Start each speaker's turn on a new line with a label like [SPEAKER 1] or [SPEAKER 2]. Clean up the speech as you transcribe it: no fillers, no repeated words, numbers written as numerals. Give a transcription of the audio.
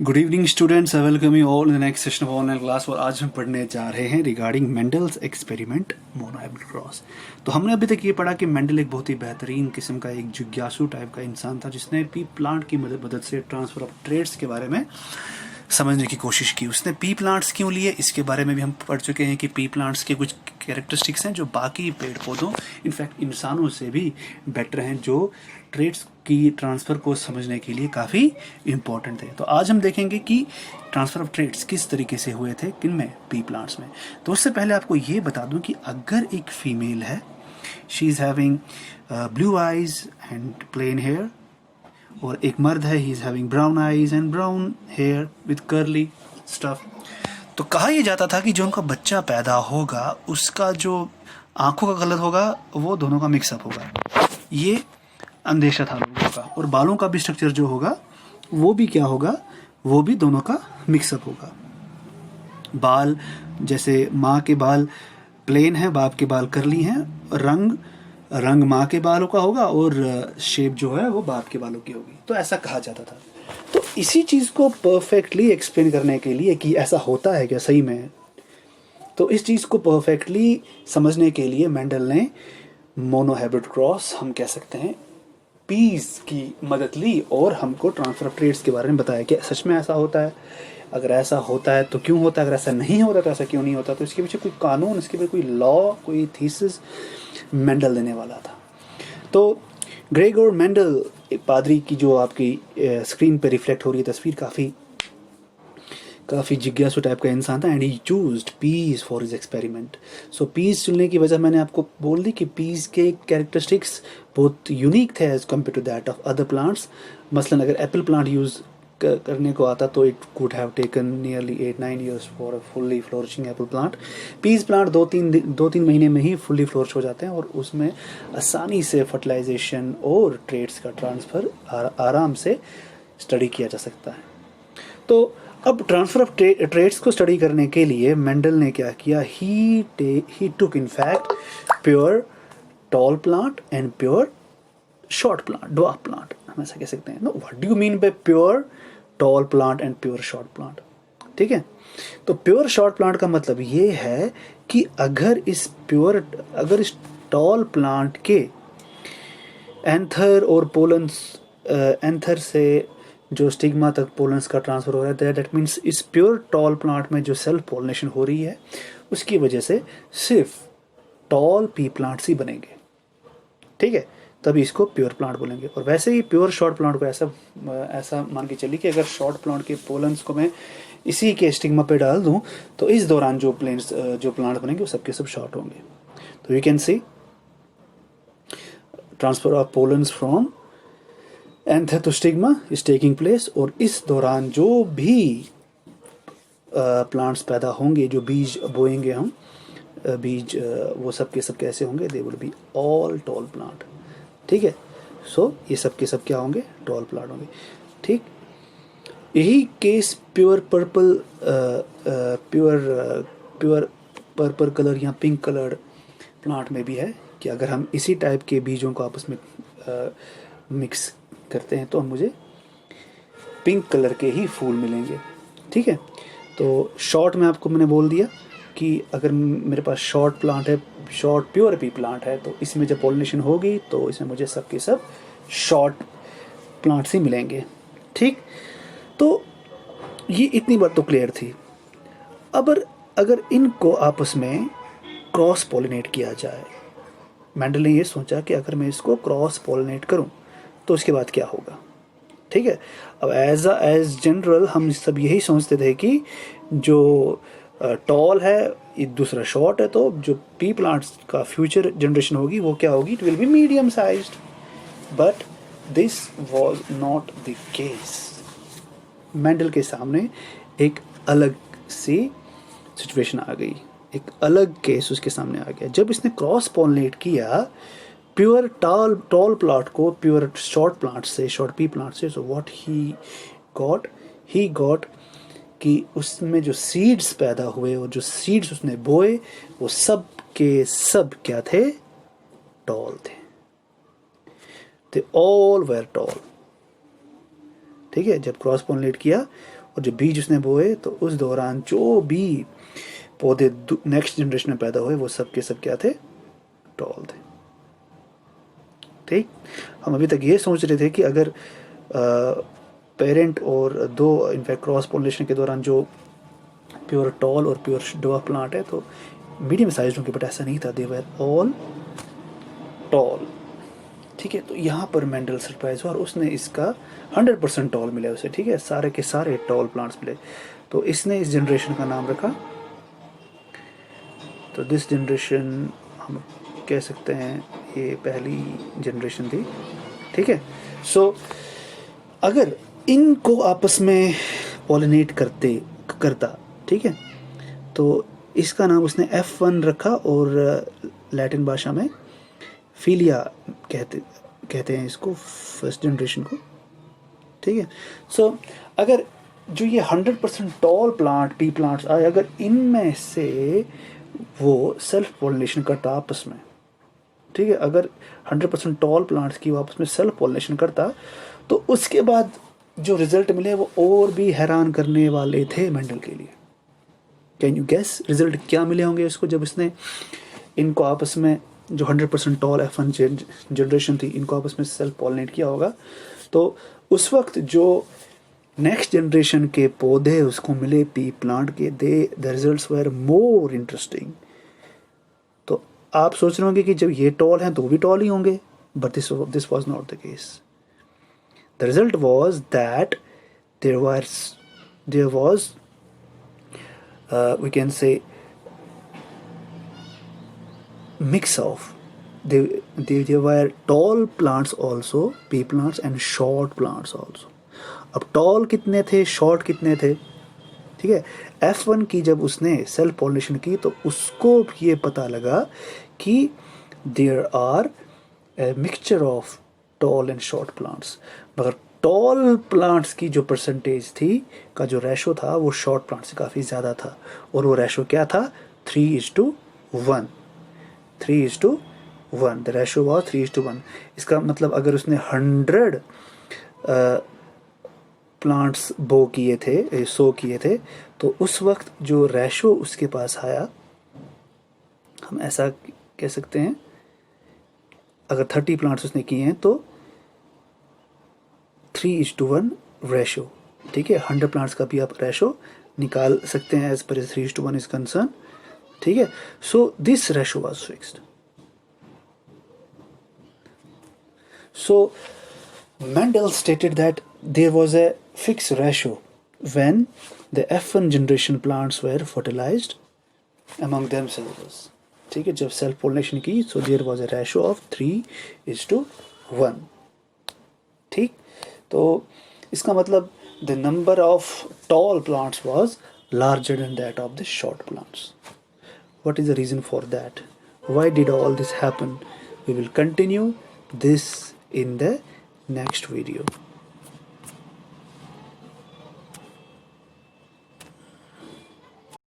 [SPEAKER 1] Good evening students, I welcome you all in the next session of online class. और आज हम पढ़ने जा रहे हैं regarding Mendel's experiment monohybrid cross. तो हमने अभी तक ये पढ़ा कि मेंडल एक बहुत ही बेहतरीन किस्म का एक जिज्ञासु टाइप का इंसान था जिसने पी प्लांट की मदद से ट्रांसफर ऑफ ट्रेड्स के बारे में समझने की कोशिश की। उसने पी प्लांट्स क्यों लिए इसके बारे में भी हम पढ़ चुके हैं कि पी प्लांट्स के कुछ कैरेक्टरिस्टिक्स हैं जो बाकी पेड़ पौधों इनफैक्ट इंसानों से भी बेटर हैं, जो ट्रेड्स की ट्रांसफ़र को समझने के लिए काफ़ी इम्पोर्टेंट थे। तो आज हम देखेंगे कि ट्रांसफ़र ऑफ ट्रेड्स किस तरीके से हुए थे, किन में, पी प्लांट्स में। तो उससे पहले आपको ये बता दूं कि अगर एक फीमेल है, she is having blue eyes and plain hair, और एक मर्द है, he is having brown eyes and brown hair with curly stuff, तो कहा यह जाता था कि जो उनका बच्चा पैदा होगा उसका जो आंखों का कलर होगा वो दोनों का मिक्सअप होगा। ये अंदेशा था लोगों का। और बालों का भी स्ट्रक्चर जो होगा वो भी क्या होगा, वो भी दोनों का मिक्सअप होगा। बाल जैसे माँ के बाल प्लेन है, बाप के बाल करली हैं, रंग माँ के बालों का होगा और शेप जो है वो बाप के बालों की होगी। तो ऐसा कहा जाता था। तो इसी चीज़ को परफेक्टली एक्सप्लेन करने के लिए कि ऐसा होता है क्या सही में, तो इस चीज़ को परफेक्टली समझने के लिए मेंडल ने मोनोहाइब्रिड क्रॉस, हम कह सकते हैं, पीस की मदद ली और हमको ट्रांसफर ऑफ ट्रेड्स के बारे में बताया कि सच में ऐसा होता है, अगर ऐसा होता है तो क्यों होता है, अगर ऐसा नहीं होता तो ऐसा क्यों नहीं होता। तो इसके पीछे कोई कानून, इसके पीछे कोई लॉ, कोई थीसिस मेंडल देने वाला था। तो ग्रेगोर मेंडल, एक पादरी की जो आपकी स्क्रीन पे रिफ्लेक्ट हो रही है तस्वीर, काफ़ी जिज्ञासु टाइप का इंसान था। And he choosed peas for his experiment. So peas चुनने की वजह मैंने आपको बोल दी कि पीस के कैरेक्टरिस्टिक्स बहुत यूनिक थे as compare to that of other plants. मसलन अगर एप्पल प्लांट यूज़ करने को आता तो it could have taken nearly 8-9 years for a fully flourishing apple plant. Peas plant दो तीन महीने में ही फुल्ली फ्लोरिश हो जाते हैं और उसमें आसानी से फर्टिलाइजेशन और ट्रेड्स का ट्रांसफ़र आराम से स्टडी किया जा सकता है। तो अब ट्रांसफर ऑफ ट्रेड्स को स्टडी करने के लिए मेंडल ने क्या किया, he took in fact pure tall plant and pure short plant, dwarf plant, हम ऐसा कह सकते हैं। No, what do you mean by pure tall plant and pure short plant? ठीक है, तो प्योर शॉर्ट प्लांट का मतलब ये है कि अगर इस टॉल प्लांट के एंथर और पोलन्स, एंथर से जो स्टिग्मा तक पोलन्स का ट्रांसफ़र हो रहा है, दैट मीन्स इस प्योर टॉल प्लांट में जो सेल्फ पोलिनेशन हो रही है उसकी वजह से सिर्फ टॉल पी प्लांट्स ही बनेंगे। ठीक है, तभी इसको प्योर प्लांट बोलेंगे। और वैसे ही प्योर शॉर्ट प्लांट को ऐसा मान के चलिए कि अगर शॉर्ट प्लांट के पोलन्स को मैं इसी के स्टिग्मा पे डाल दूं तो इस दौरान जो प्लांट बनेंगे वो सबके सब शॉर्ट होंगे। तो you can see transfer of pollens from anther to stigma is taking place. और इस दौरान जो भी प्लांट्स पैदा होंगे, जो बीज बोएंगे हम, बीज वो सब के सब कैसे होंगे, they will be all tall plant. ठीक है, सो ये सब के सब क्या होंगे, टॉल प्लांट होंगे। ठीक, यही केस प्योर पर्पल कलर या पिंक कलर प्लांट में भी है कि अगर हम इसी टाइप के बीजों को आपस में मिक्स करते हैं तो मुझे पिंक कलर के ही फूल मिलेंगे। ठीक है, तो शॉर्ट में आपको मैंने बोल दिया कि अगर मेरे पास शॉर्ट प्लांट है, शॉर्ट प्योर पी प्लांट है, तो इसमें जब पॉलिनेशन होगी तो इसमें मुझे सब के सब शॉर्ट प्लांट्स ही मिलेंगे। ठीक, तो ये इतनी बात तो क्लियर थी। अब अगर इनको आपस में क्रॉस पॉलिनेट किया जाए, मेंडल ने ये सोचा कि अगर मैं इसको क्रॉस पॉलिनेट करूं तो उसके बाद क्या होगा। ठीक है, अब एज जनरल हम सब यही सोचते थे कि जो टॉल है एक दूसरा शॉर्ट है, तो जो पी प्लांट्स का फ्यूचर जनरेशन होगी वो क्या होगी, it will be medium sized. But this was not the case. Mendel के सामने एक अलग सी सिचुएशन आ गई, एक अलग केस उसके सामने आ गया। जब इसने क्रॉस पॉलिनेट किया प्योर टॉल प्लांट को प्योर शॉर्ट प्लांट से, शॉर्ट पी प्लांट से, सो व्हाट ही गॉट कि उसमें जो सीड्स पैदा हुए और जो सीड्स उसने बोए वो सब के सब क्या थे, टॉल थे। They all were tall. ठीक है, जब क्रॉस पॉलिनेट किया और जब बीज उसने बोए तो उस दौरान जो भी पौधे नेक्स्ट जनरेशन में पैदा हुए वो सब के सब क्या थे, टॉल थे। ठीक, हम अभी तक ये सोच रहे थे कि अगर पेरेंट और दो इनफैक्ट क्रॉस पॉलिनेशन के दौरान जो प्योर टॉल और प्योर ड्वार्फ प्लांट है तो मीडियम साइज होंगे, बट ऐसा नहीं था, दे वर ऑल टॉल। ठीक है, तो यहाँ पर मेंडल सरप्राइज हुआ और उसने इसका 100% टॉल मिला उसे। ठीक है, सारे के सारे टॉल प्लांट्स मिले, तो इसने इस जनरेशन का नाम रखा, तो दिस जनरेशन हम कह सकते हैं ये पहली जनरेशन थी। ठीक है, सो अगर इनको आपस में पॉलिनेट करता, ठीक है, तो इसका नाम उसने F1 रखा और लैटिन भाषा में फिलिया कहते हैं इसको, फर्स्ट जनरेशन को। ठीक है, सो अगर जो ये 100% टॉल प्लांट पी प्लांट्स आए, अगर इनमें से वो सेल्फ पॉलिनेशन करता आपस में, ठीक है, अगर 100% टॉल प्लांट्स की वो आपस में सेल्फ पॉलिनेशन करता, तो उसके बाद जो रिजल्ट मिले वो और भी हैरान करने वाले थे मेंडल के लिए। कैन यू गेस रिजल्ट क्या मिले होंगे उसको जब इसने इनको आपस में, जो 100% टॉल F1 जनरेशन थी, इनको आपस में सेल्फ पॉलिनेट किया होगा, तो उस वक्त जो नेक्स्ट जनरेशन के पौधे उसको मिले पी प्लांट के, the results were more interesting. तो आप सोच रहे होंगे कि जब ये टॉल हैं तो वो भी टॉल ही होंगे, but this was not the case. The result was that there was we can say mix of there were tall plants also, pea plants, and short plants also. अब tall कितने थे, short कितने थे, ठीक है। F1 की जब उसने सेल्फ पॉलिनेशन की तो उसको ये पता लगा कि there are a mixture of tall and short plants, मगर टॉल प्लांट्स की जो परसेंटेज थी का जो रेशो था वो शॉर्ट प्लांट से काफ़ी ज़्यादा था, और वो रेशो क्या था, 3:1। 3:1, द रेशो वॉज 3:1। इसका मतलब अगर उसने 100 प्लांट्स सो किए थे तो उस वक्त जो रेशो उसके पास आया, हम ऐसा कह सकते हैं, अगर 30 प्लांट्स उसने किए हैं तो 3:1 रेशो। ठीक है, 100 प्लांट्स का भी आप रेशो निकाल सकते हैं एज पर 3:1 इज कंसर्न। ठीक है, so this ratio was fixed. So Mendel stated that there was a fixed ratio when the F1 generation plants were fertilized among themselves. ठीक है, जब सेल्फ पोलिनेशन की, so there was a ratio of 3:1। ठीक, तो इसका मतलब the number of tall plants was larger than that of the short plants. What is the reason for that? Why did all this happen? We will continue this in the next video.